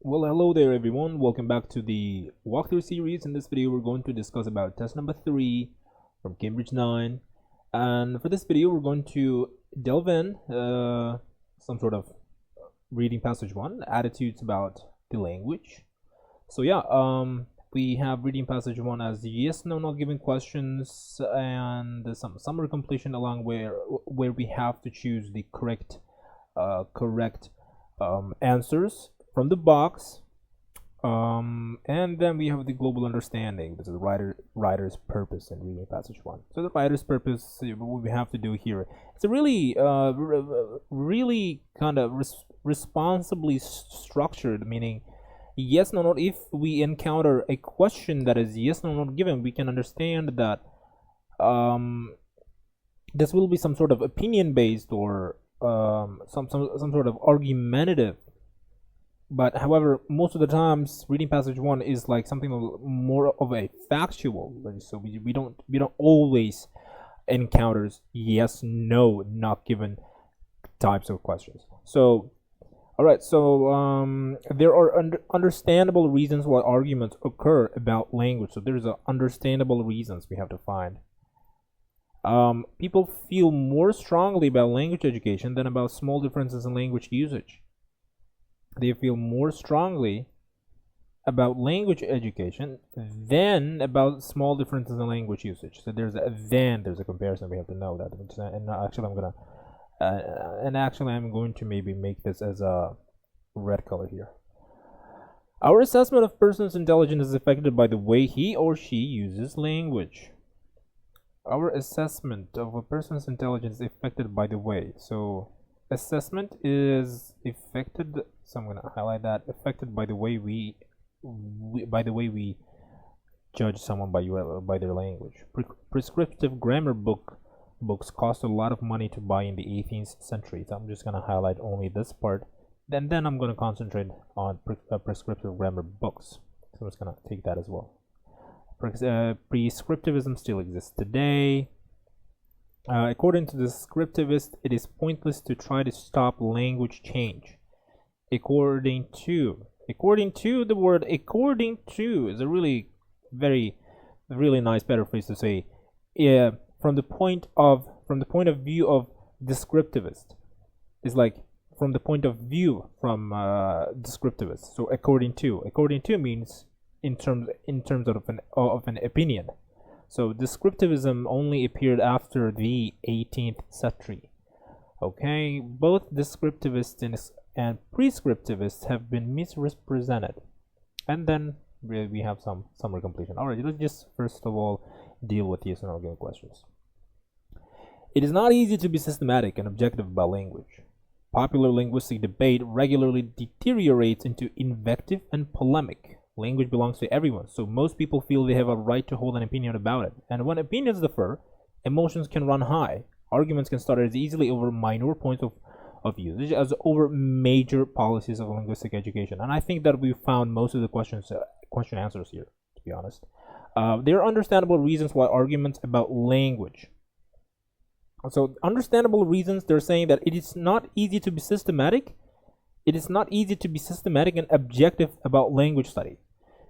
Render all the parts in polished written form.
Well, hello there everyone. Welcome back to the walkthrough series. In this video, we're going to discuss about test number 3 from Cambridge 9. And for this video, we're going to delve in some sort of reading passage 1, attitudes about the language. So yeah, we have reading passage 1 as yes, no, not given questions, and some summary completion along where we have to choose the correct answers from the box, and then we have the global understanding. This is the writer's purpose in reading passage 1. So the writer's purpose, what we have to do here, it's a really really kind of responsibly structured, meaning yes, no, not. If we encounter a question that is yes, no, not given, we can understand that this will be some sort of opinion based or some sort of argumentative. But however, most of the times reading passage 1 is like something more of a factual, so we don't always encounter yes, no, not given types of questions. So all right, so there are understandable reasons why arguments occur about language. So there's understandable reasons we have to find. People feel more strongly about language education than about small differences in language usage. They feel more strongly about language education than about small differences in language usage. So there's a comparison. We have to know that. And actually I'm going to maybe make this as a red color here. Our assessment of person's intelligence is affected by the way he or she uses language. Our assessment of a person's intelligence is affected by the way. So assessment is affected, so I'm going to highlight that, affected by the way we judge someone by their language. Prescriptive grammar books cost a lot of money to buy in the 18th century. So I'm just going to highlight only this part. Then I'm going to concentrate on prescriptive grammar books. So I'm just going to take that as well. Prescriptivism still exists today. According to the descriptivist, it is pointless to try to stop language change. According to the word according to is a really nice paraphrase to say, from the point of view of descriptivist, is like from the point of view from descriptivist. So according to means in terms of an opinion. So descriptivism only appeared after the 18th century. Okay, both descriptivists and prescriptivists have been misrepresented. And then we have some summary completion. Alright, let's just first of all deal with yes and no given questions. It is not easy to be systematic and objective about language. Popular linguistic debate regularly deteriorates into invective and polemic. Language belongs to everyone, so most people feel they have a right to hold an opinion about it. And when opinions differ, emotions can run high. Arguments can start as easily over minor points of usage as over major policies of linguistic education. And I think that we found most of the question answers here, to be honest. There are understandable reasons why arguments about language. So understandable reasons, they're saying that it is not easy to be systematic. It is not easy to be systematic and objective about language study.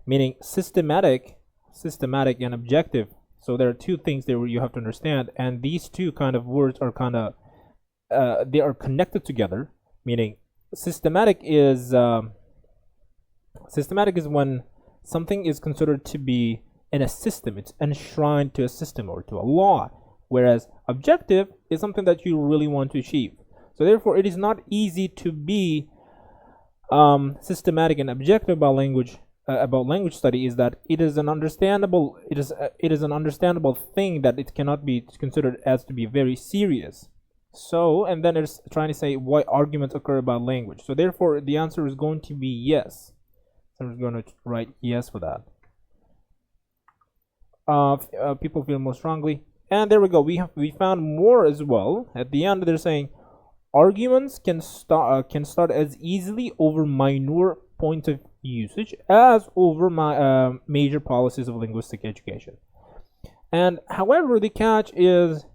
Meaning systematic and objective. So there are two things there you have to understand, and these two kind of words are kind of they are connected together. Meaning systematic is when something is considered to be in a system. It's enshrined to a system or to a law. Whereas objective is something that you really want to achieve. So therefore, it is not easy to be systematic and objective about language study. Is that it is an understandable thing that it cannot be considered as to be very serious. So, and then it's trying to say why arguments occur about language. So therefore, the answer is going to be yes. So I'm going to write yes for that. People feel more strongly, and there we go. We found more as well. At the end, they're saying arguments can start as easily over minor points of usage as over major policies of linguistic education. And however, the catch is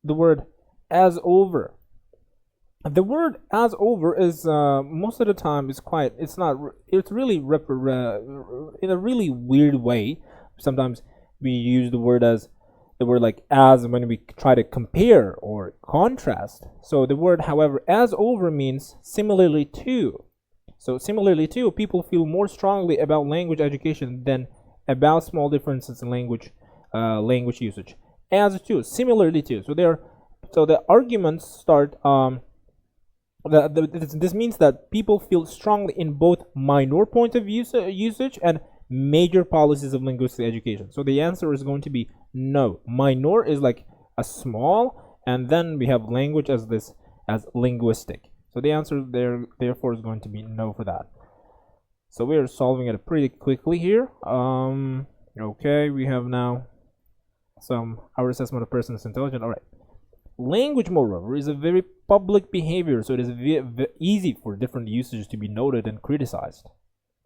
the word as over. The word as over is most of the time is quite, it's not, it's really in a really weird way. Sometimes we use the word as, the word like as, when we try to compare or contrast. So the word, however, as over means similarly to. So similarly to, people feel more strongly about language education than about small differences in language usage. As to, similarly to. So the arguments start. This means that people feel strongly in both minor point of usage and major policies of linguistic education. So the answer is going to be no. Minor is like a small, and then we have language as linguistic. So the answer there therefore is going to be no for that. So we are solving it pretty quickly here. Okay, we have now our assessment of person is intelligent. All right. Language, moreover, is a very public behavior, so it is easy for different usages to be noted and criticized.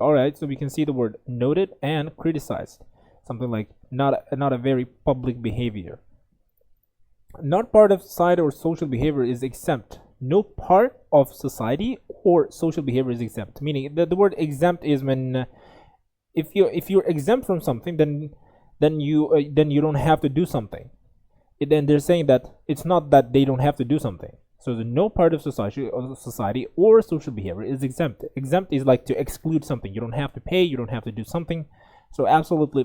Alright, so we can see the word noted and criticized. Something like not a very public behavior. Not part of society or social behavior is exempt. No part of society or social behavior is exempt. Meaning that the word exempt is when if you're exempt from something, then you don't have to do something. Then they're saying that it's not that they don't have to do something. So no part of society or social behavior is exempt. Exempt is like to exclude something. You don't have to pay. You don't have to do something. So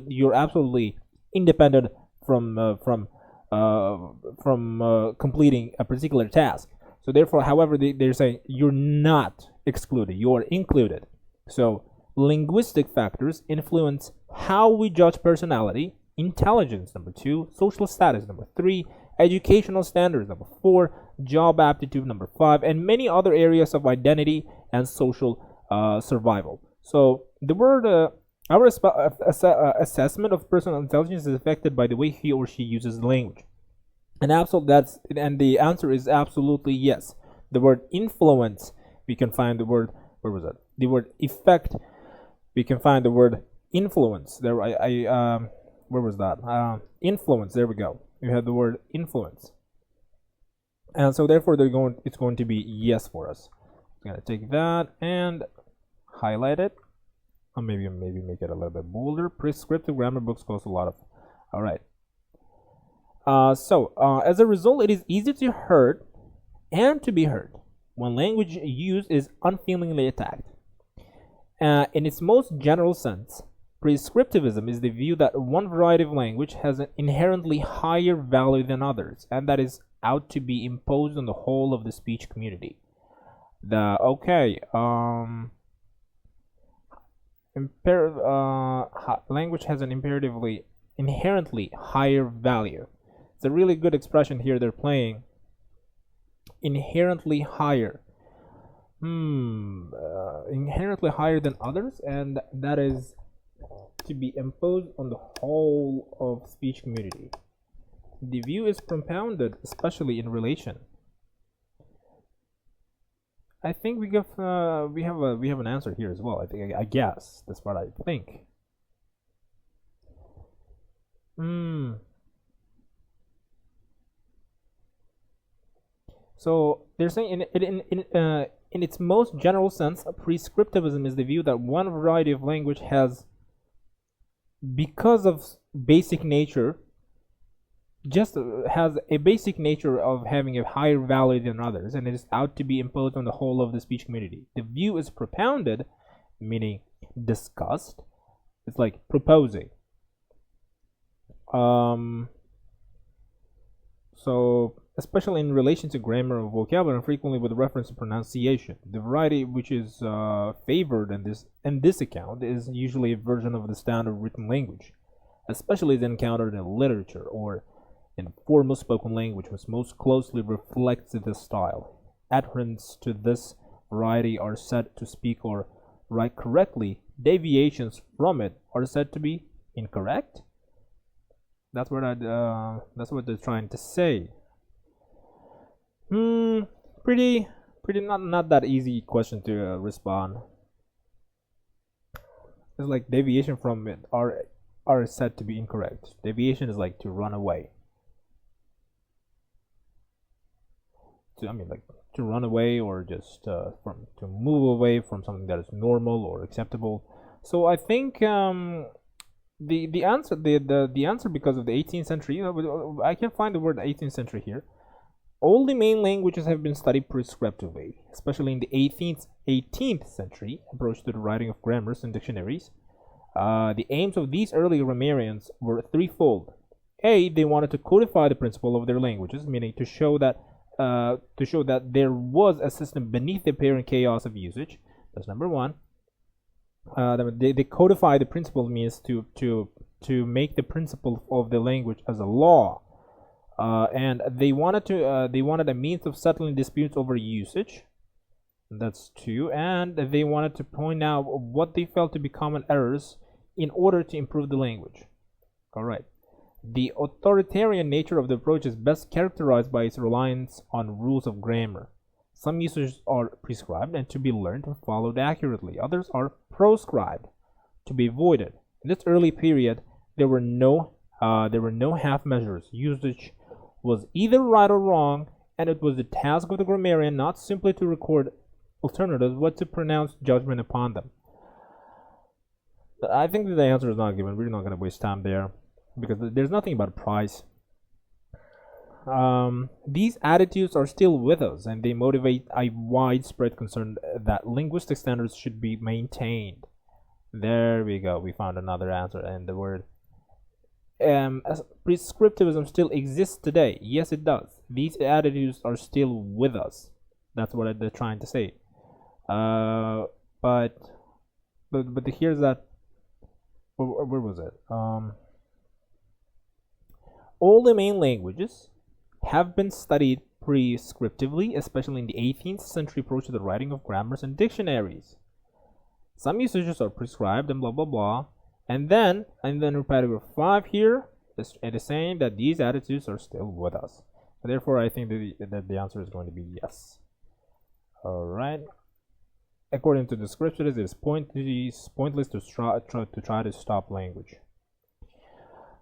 you're absolutely independent from completing a particular task. So therefore, however, they're saying you're not excluded. You are included. So linguistic factors influence how we judge personality. Intelligence, number 2, social status, number 3, educational standards, number 4, job aptitude, number 5, and many other areas of identity and social survival. So the word our assessment of personal intelligence is affected by the way he or she uses language. And the answer is absolutely yes. The word influence, we can find the word, where was that? The word effect, we can find the word influence. There where was that? Influence. There we go. We have the word influence, and so therefore it's going to be yes for us. I'm gonna take that and highlight it, or maybe make it a little bit bolder. Prescriptive grammar books cost a lot of. All right. As a result, it is easy to hurt and to be hurt when language used is unfeelingly attacked. In its most general sense, prescriptivism is the view that one variety of language has an inherently higher value than others, and that is out to be imposed on the whole of the speech community. Language has an inherently higher value. It's a really good expression here they're playing. Inherently higher. Inherently higher than others, and that is to be imposed on the whole of speech community. The view is propounded especially in relation. I think we have an answer here as well. I guess that's what I think. So they're saying in its most general sense, prescriptivism is the view that one variety of language has, because of basic nature, just has a basic nature of having a higher value than others, and it is out to be imposed on the whole of the speech community. The view is propounded, meaning discussed. It's like proposing. So especially in relation to grammar or vocabulary, and frequently with reference to pronunciation. The variety which is favored in this account is usually a version of the standard written language, especially as encountered in literature or in formal spoken language, which most closely reflects this style. Adherents to this variety are said to speak or write correctly. Deviations from it are said to be incorrect. That's what they're trying to say. Pretty not that easy question to respond. It's like deviation from it are said to be incorrect. Deviation is like to run away. to run away, or just to move away from something that is normal or acceptable. So I think the answer, because of the 18th century, I can't find the word 18th century here. All the main languages have been studied prescriptively, especially in the 18th century approach to the writing of grammars and dictionaries. The aims of these early grammarians were threefold. A, they wanted to codify the principle of their languages, meaning to show that there was a system beneath the apparent chaos of usage. That's number one. They codify the principle means to make the principle of the language as a law. And they wanted a means of settling disputes over usage. That's two. And they wanted to point out what they felt to be common errors in order to improve the language. All right. The authoritarian nature of the approach is best characterized by its reliance on rules of grammar. Some usages are prescribed and to be learned and followed accurately. Others are proscribed, to be avoided. In this early period, there were no half measures. Usage was either right or wrong, and it was the task of the grammarian not simply to record alternatives, but to pronounce judgment upon them. I think that the answer is not given. We're not going to waste time there, because there's nothing about price. These attitudes are still with us, and they motivate a widespread concern that linguistic standards should be maintained. There we go. We found another answer, and the word prescriptivism still exists today. Yes, it does. These attitudes are still with us. That's what they're trying to say. But here's that. Where was it? All the main languages have been studied prescriptively, especially in the 18th century approach to the writing of grammars and dictionaries. Some usages are prescribed and blah blah blah. And then in paragraph 5 here, it is saying that these attitudes are still with us. Therefore, I think that the answer is going to be yes. All right. According to Descriptivism, it is pointless to try to stop language.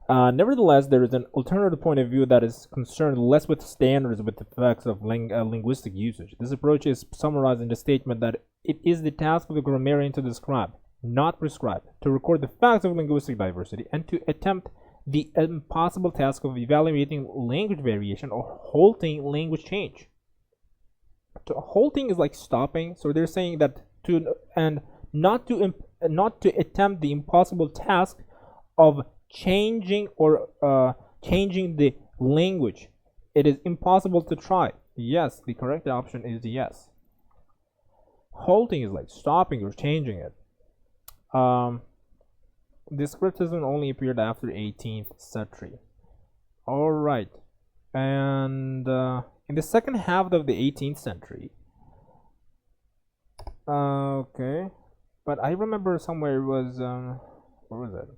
Nevertheless, there is an alternative point of view that is concerned less with standards but the effects of linguistic usage. This approach is summarized in the statement that it is the task of the grammarian to describe, not prescribe, to record the facts of linguistic diversity, and to attempt the impossible task of evaluating language variation or halting language change. Halting is like stopping, so they're saying that not to attempt the impossible task of changing the language. It is impossible to try. Yes, the correct option is yes. Halting is like stopping or changing it. Descriptivism only appeared after 18th century. All right, and in the second half of the 18th century, okay, but I remember somewhere it was where was it?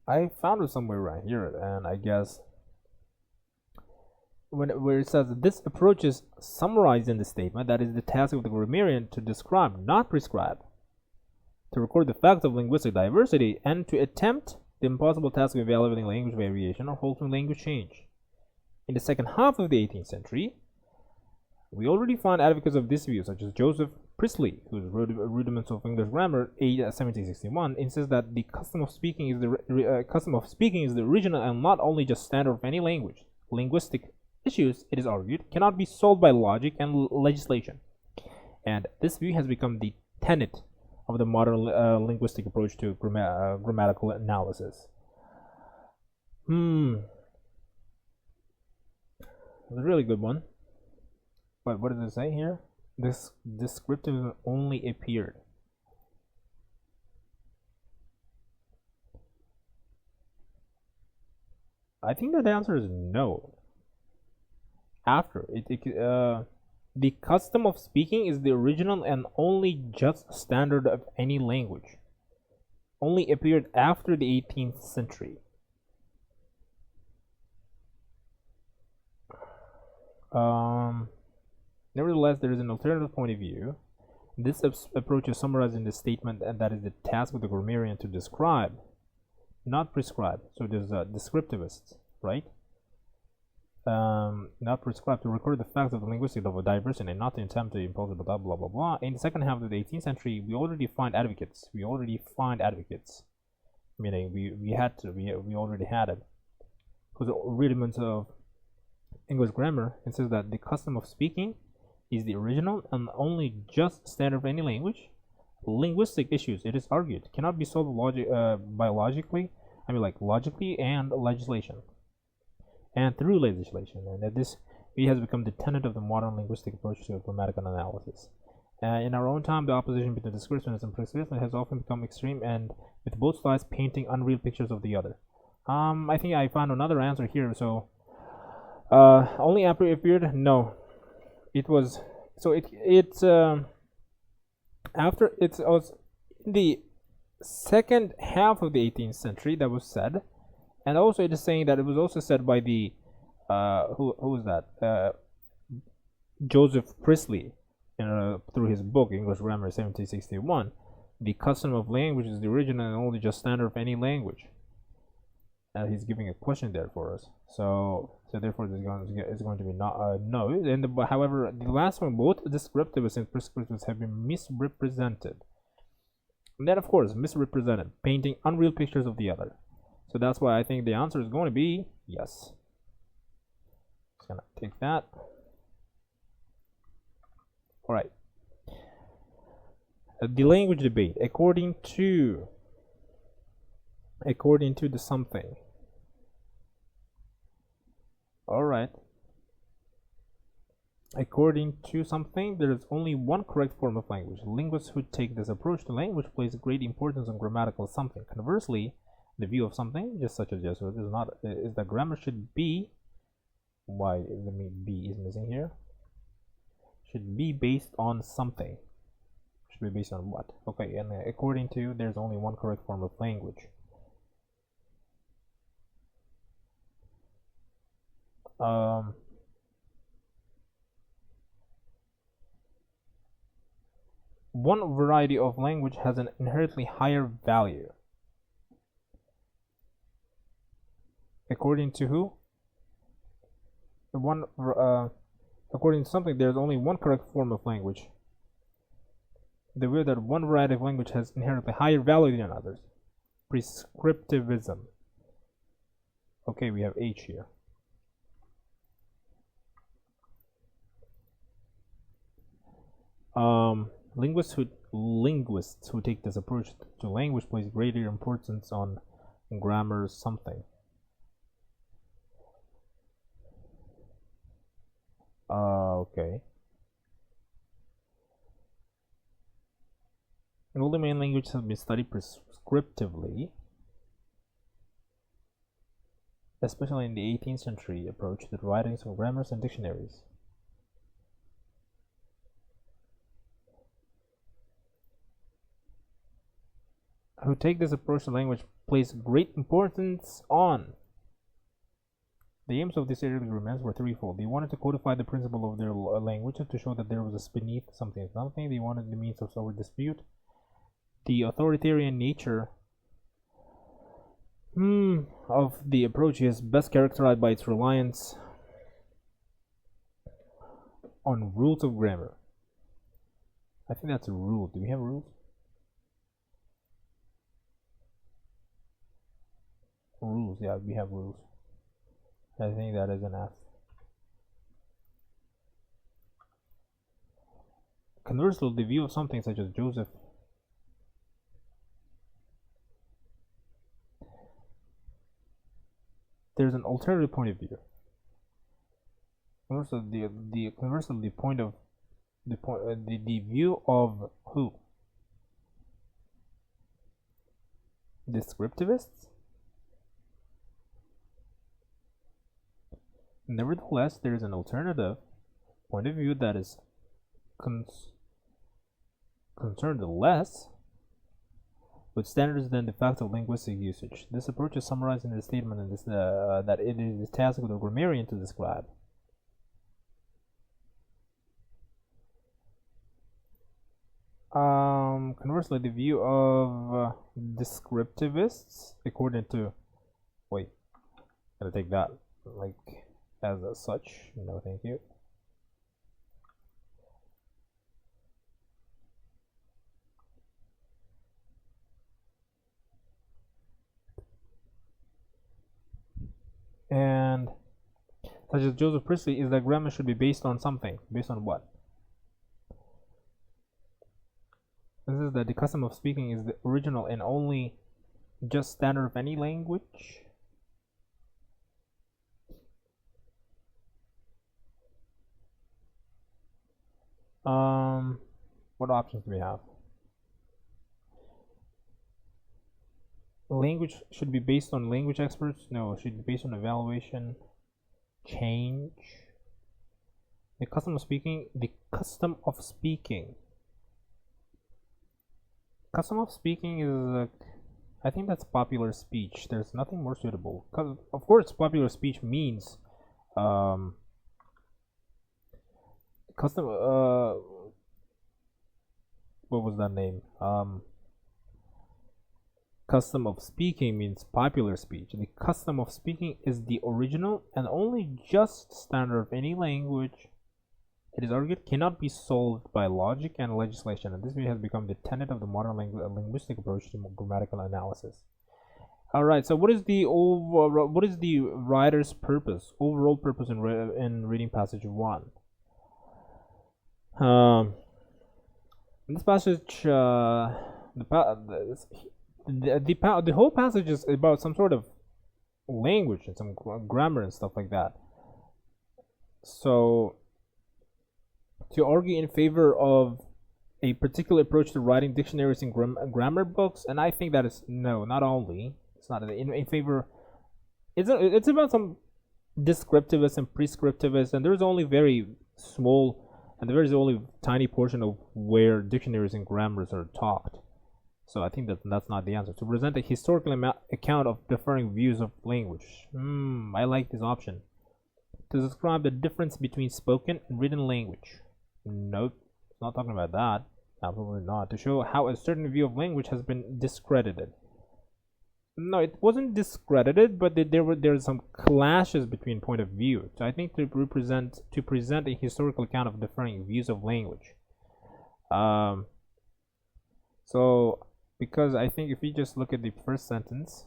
I found it somewhere right here, and I guess where it says this approach is summarized in the statement that is the task of the grammarian to describe, not prescribe, to record the facts of linguistic diversity, and to attempt the impossible task of evaluating language variation or halting language change. In the second half of the 18th century, we already find advocates of this view, such as Joseph Priestley, whose Rudiments of English Grammar, 1761, insists that the custom of speaking is the original and not only just standard of any language. Linguistic issues, it is argued, cannot be solved by logic and legislation, and this view has become the tenet of the modern linguistic approach to grammatical analysis. It's a really good one. But what does it say here? This descriptivism only appeared. I think that the answer is no. After the custom of speaking is the original and only just standard of any language. Only appeared after the 18th century. Nevertheless, there is an alternative point of view. This approach is summarized in the statement, and that is the task of the grammarian to describe, not prescribe. So there's descriptivists, right? Not prescribed to record the facts of the linguistic level of diversity and not to attempt to impose it, blah blah blah blah. In the second half of the 18th century, we already find advocates. Meaning we already had it. For the rudiments of English grammar, it says that the custom of speaking is the original and only just standard of any language. Linguistic issues, it is argued, cannot be solved logically and legislation. And through legislation, and that this has become the tenet of the modern linguistic approach to grammatical analysis. In our own time, the opposition between descriptivism and prescriptivism has often become extreme, and with both sides painting unreal pictures of the other. I think I found another answer here. So, only after it appeared? No, it was. So it's after it was in the second half of the 18th century that was said. And also it is saying that it was also said by the who was that? Joseph Priestley, through his book English Grammar 1761. The custom of language is the original and only just standard of any language. And he's giving a question there for us. So therefore it's going to be no. And however, the last one, both descriptivists and prescriptivists have been misrepresented. And then of course misrepresented, painting unreal pictures of the other. So that's why I think the answer is going to be yes. Just gonna take that. All right. The language debate, according to the something. All right. According to something, there is only one correct form of language. Linguists who take this approach to language place great importance on grammatical something. Conversely, the view of something, just such as Jesuit, is that grammar should be, why the B is missing here, should be based on something. Should be based on what? Okay, and according to, there's only one correct form of language. One variety of language has an inherently higher value. According to who? According to something, there's only one correct form of language. The way that one variety of language has inherently higher value than others. Prescriptivism. Okay, we have H here. Linguists who take this approach to language place greater importance on grammar something. Okay. And all the main languages have been studied prescriptively, especially in the 18th century approach to the writings of grammars and dictionaries. Who take this approach to language place great importance on. The aims of these early grammars were threefold. They wanted to codify the principle of their language to show that there was a beneath something. They wanted the means of solving dispute. The authoritarian nature of the approach is best characterized by its reliance on rules of grammar. I think that's a rule. Do we have rules? Rules, yeah, we have rules. I think that is an F. Conversely, the view of something such as Joseph there's an alternative point of view. Conversely, the view of who? Descriptivists? Nevertheless, there is an alternative point of view that is concerned less with standards than the fact of linguistic usage. This approach is summarized in the statement in this, that it is the task of the grammarian to describe. Conversely, the view of descriptivists, according to, wait, gotta take that like as such. No, thank you. And such as Joseph Priestley is that grammar should be based on something. Based on what? This is that the custom of speaking is the original and only just standard of any language. What options do we have? Language should be based on language experts. No, it should be based on evaluation. Change. The custom of speaking. The custom of speaking. Custom of speaking is, I think that's popular speech. There's nothing more suitable. Cause of course, popular speech means, custom. What was that name? Custom of speaking means popular speech. The custom of speaking is the original and only just standard of any language. It is argued cannot be solved by logic and legislation, and this has become the tenet of the modern linguistic approach to grammatical analysis. All right. So, what is the writer's purpose, overall purpose in reading passage 1? In this passage, the whole passage is about some sort of language and some grammar and stuff like that. So, to argue in favor of a particular approach to writing dictionaries and grammar books, and I think that is not only it's not in favor. It's about some descriptivists and prescriptivists, and there's only very small. And there is only a tiny portion of where dictionaries and grammars are taught. So I think that's not the answer. To present a historical account of differing views of language. I like this option. To describe the difference between spoken and written language. Nope, it's not talking about that. Absolutely not. To show how a certain view of language has been discredited. No, it wasn't discredited, but there's some clashes between point of view. So I think to present a historical account of differing views of language. So because I think if we just look at the first sentence,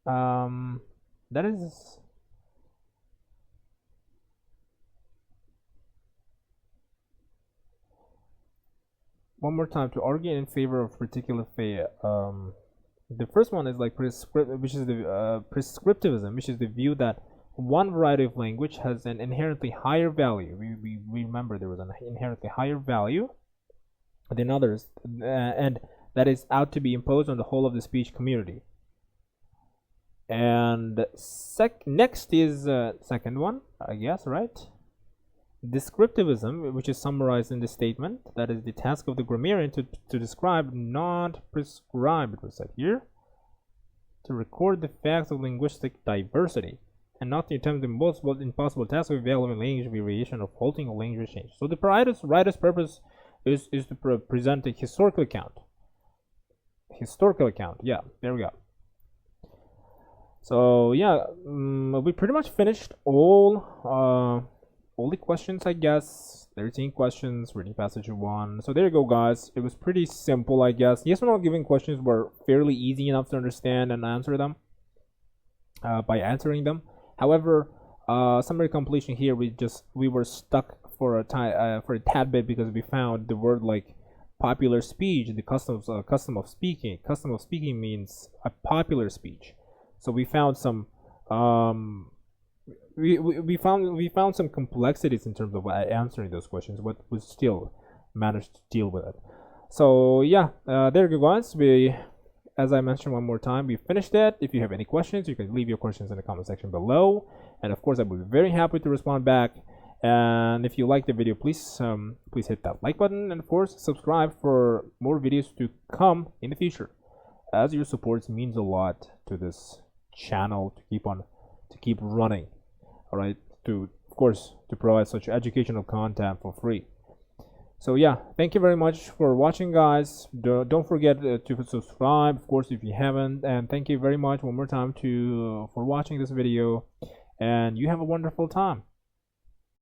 that is. One more time, to argue in favor of particular faith. The first one is like which is the prescriptivism, which is the view that one variety of language has an inherently higher value. We remember there was an inherently higher value than others, and that is out to be imposed on the whole of the speech community. And next is second one, I guess, right? Descriptivism, which is summarized in the statement, that is the task of the grammarian to describe, not prescribe, it was said here, to record the facts of linguistic diversity, and not to attempt the impossible task of evaluating language variation or halting a language change. So the writer's purpose is to present a historical account. Yeah, there we go. So yeah, we pretty much finished all the questions, I guess. 13 questions, reading passage 1. So there you go, guys. It was pretty simple, I guess. Yes or no given questions were fairly easy enough to understand and answer them by answering them. However, summary completion here, we were stuck for a tad bit because we found the word like popular speech, the custom of speaking. Custom of speaking means a popular speech. So we found some we found some complexities in terms of answering those questions, but we still managed to deal with it. So yeah, there you go, guys. As I mentioned one more time, we finished it. If you have any questions, you can leave your questions in the comment section below, and of course I will be very happy to respond back. And if you like the video, please hit that like button, and of course subscribe for more videos to come in the future, as your support means a lot to this channel to keep running. All right, of course, to provide such educational content for free. So yeah, thank you very much for watching, guys. Don't forget to subscribe, of course, if you haven't. And thank you very much one more time for watching this video, and you have a wonderful time.